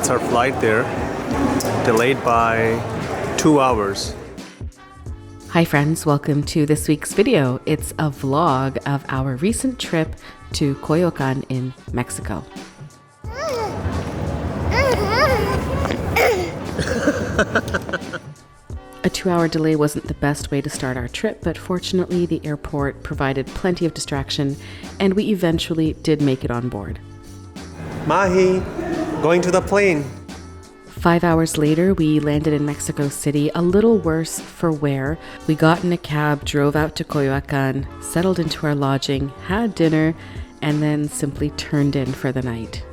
That's our flight there. Delayed by 2 hours. Hi friends, welcome to this week's video. It's a vlog of our recent trip to Coyoacán in Mexico. A 2-hour delay wasn't the best way to start our trip, but fortunately the airport provided plenty of distraction and we eventually did make it on board. Maahi, going to the plane. 5 hours later, we landed in Mexico City, a little worse for wear. We got in a cab, drove out to Coyoacán, settled into our lodging, had dinner, and then simply turned in for the night.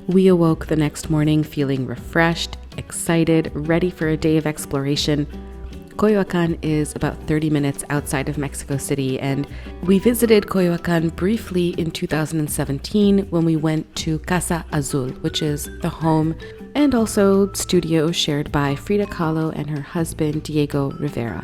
We awoke the next morning feeling refreshed, excited, ready for a day of exploration. Coyoacán is about 30 minutes outside of Mexico City, and we visited Coyoacán briefly in 2017 when we went to Casa Azul, which is the home and also studio shared by Frida Kahlo and her husband Diego Rivera.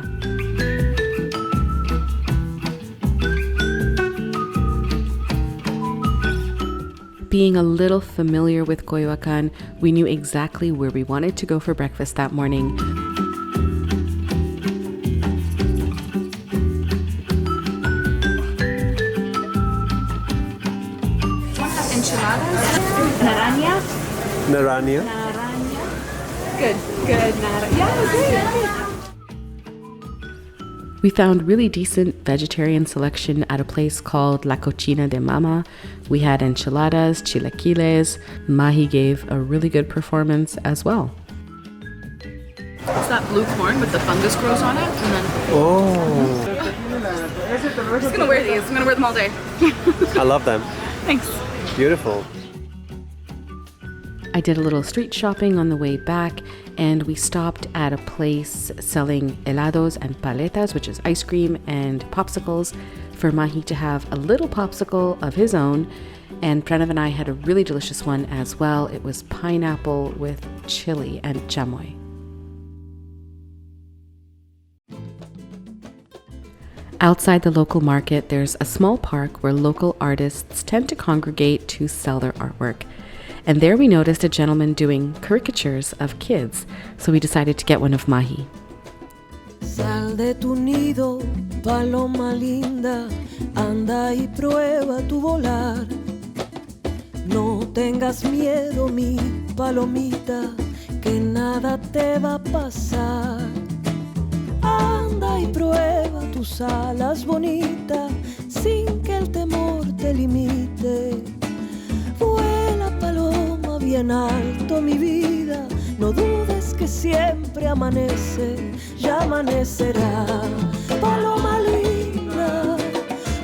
Being a little familiar with Coyoacán, we knew exactly where we wanted to go for breakfast that morning. Naranja? Naranja. Good. Yeah, great. We found really decent vegetarian selection at a place called La Cocina de Mama. We had enchiladas, chilaquiles. Maahi gave a really good performance as well. It's that blue corn with the fungus grows on it, and then Oh, I'm just gonna wear these. I'm gonna wear them all day. I love them. Thanks. Beautiful. I did a little street shopping on the way back, and we stopped at a place selling helados and paletas, which is ice cream and popsicles, for Maahi to have a little popsicle of his own, and Pranav and I had a really delicious one as well. It was pineapple with chili and chamoy. Outside the local market, there's a small park where local artists tend to congregate to sell their artwork. And there we noticed a gentleman doing caricatures of kids, so we decided to get one of Maahi. Sal de tu nido, paloma linda, anda y prueba tu volar. No tengas miedo, mi palomita, que nada te va a pasar. Anda y prueba tus alas bonitas, sin que el temor te limite. Vuela paloma bien alto mi vida, no dudes que siempre amanece, ya amanecerá. Paloma linda,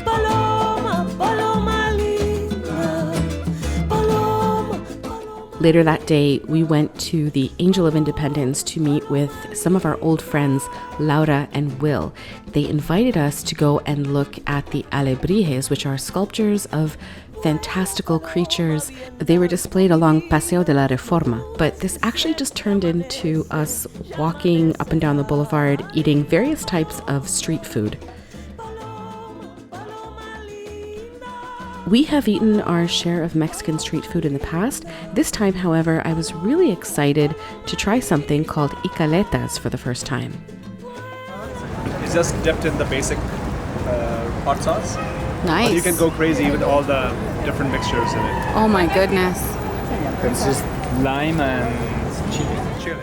paloma, paloma linda, paloma, paloma. Later that day, we went to the Angel of Independence to meet with some of our old friends, Laura and Will. They invited us to go and look at the alebrijes, which are sculptures of fantastical creatures. They were displayed along Paseo de la Reforma, but this actually just turned into us walking up and down the boulevard, eating various types of street food. We have eaten our share of Mexican street food in the past. This time, however, I was really excited to try something called icaletas for the first time. It's just dipped in the basic hot sauce. Nice. But you can go crazy with all the different mixtures in it. Oh my goodness. It's just lime and Chili.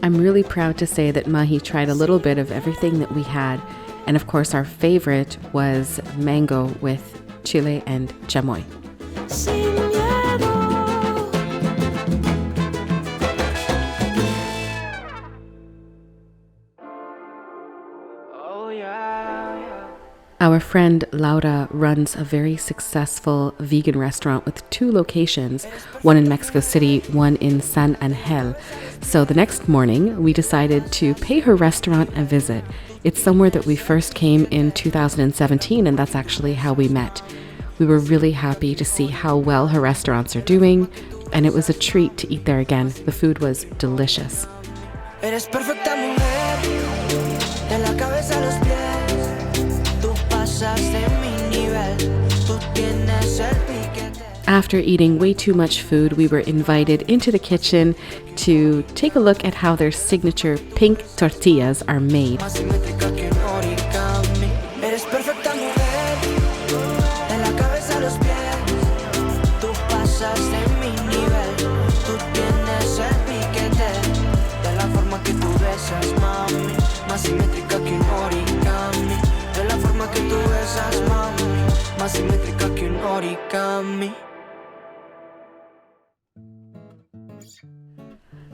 I'm really proud to say that Maahi tried a little bit of everything that we had. And of course, our favorite was mango with chile and chamoy. Sin miedo. Our friend Laura runs a very successful vegan restaurant with 2 locations, one in Mexico City, one in San Angel. So the next morning, we decided to pay her restaurant a visit. It's somewhere that we first came in 2017, and that's actually how we met. We were really happy to see how well her restaurants are doing, and it was a treat to eat there again. The food was delicious. Eres perfecta mujer, de la cabeza a los pies. After eating way too much food, we were invited into the kitchen to take a look at how their signature pink tortillas are made.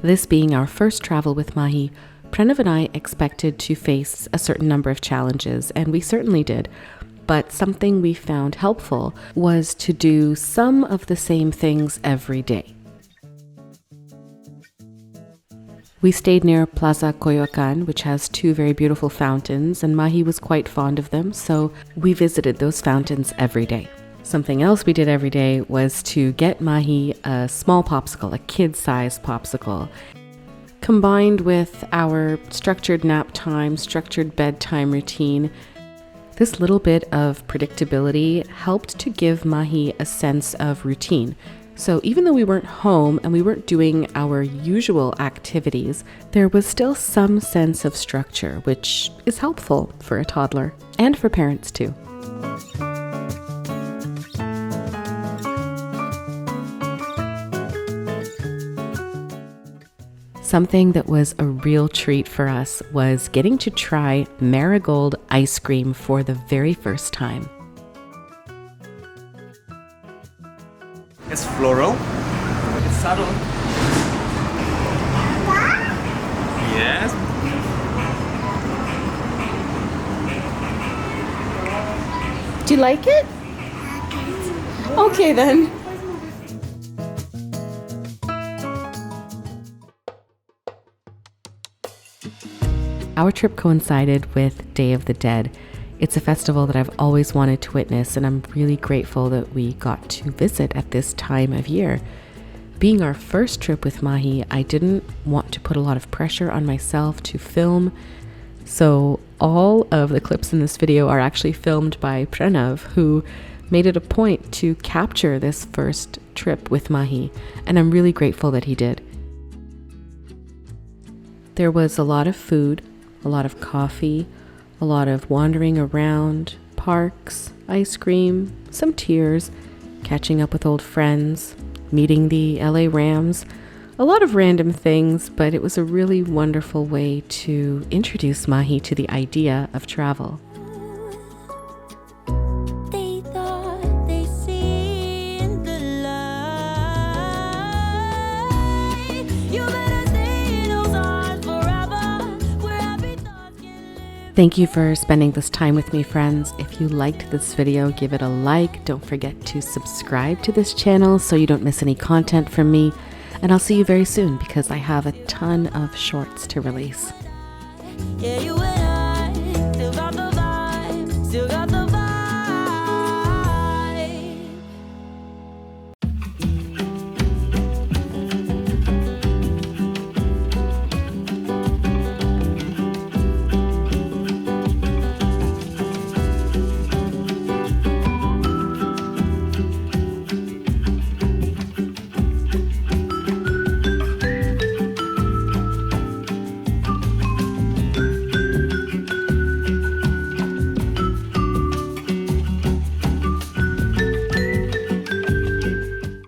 This being our first travel with Maahi, Pranav and I expected to face a certain number of challenges, and we certainly did. But something we found helpful was to do some of the same things every day. We stayed near Plaza Coyoacán, which has 2 very beautiful fountains, and Maahi was quite fond of them, so we visited those fountains every day. Something else we did every day was to get Maahi a small popsicle, a kid-sized popsicle. Combined with our structured nap time, structured bedtime routine, this little bit of predictability helped to give Maahi a sense of routine. So even though we weren't home and we weren't doing our usual activities, there was still some sense of structure, which is helpful for a toddler and for parents too. Something that was a real treat for us was getting to try marigold ice cream for the very first time. It's floral. It's subtle. Yes. Do you like it? Okay then. Our trip coincided with Day of the Dead. It's a festival that I've always wanted to witness, and I'm really grateful that we got to visit at this time of year. Being our first trip with Maahi, I didn't want to put a lot of pressure on myself to film, so all of the clips in this video are actually filmed by Pranav, who made it a point to capture this first trip with Maahi, and I'm really grateful that he did. There was a lot of food, a lot of coffee, a lot of wandering around, parks, ice cream, some tears, catching up with old friends, meeting the LA Rams, a lot of random things, but it was a really wonderful way to introduce Maahi to the idea of travel. They thought they seen the light. You better stay in those arms forever, where happy thoughts can live. Thank you for spending this time with me, friends. If you liked this video, give it a like. Don't forget to subscribe to this channel so you don't miss any content from me. And I'll see you very soon because I have a ton of shorts to release. Yeah, you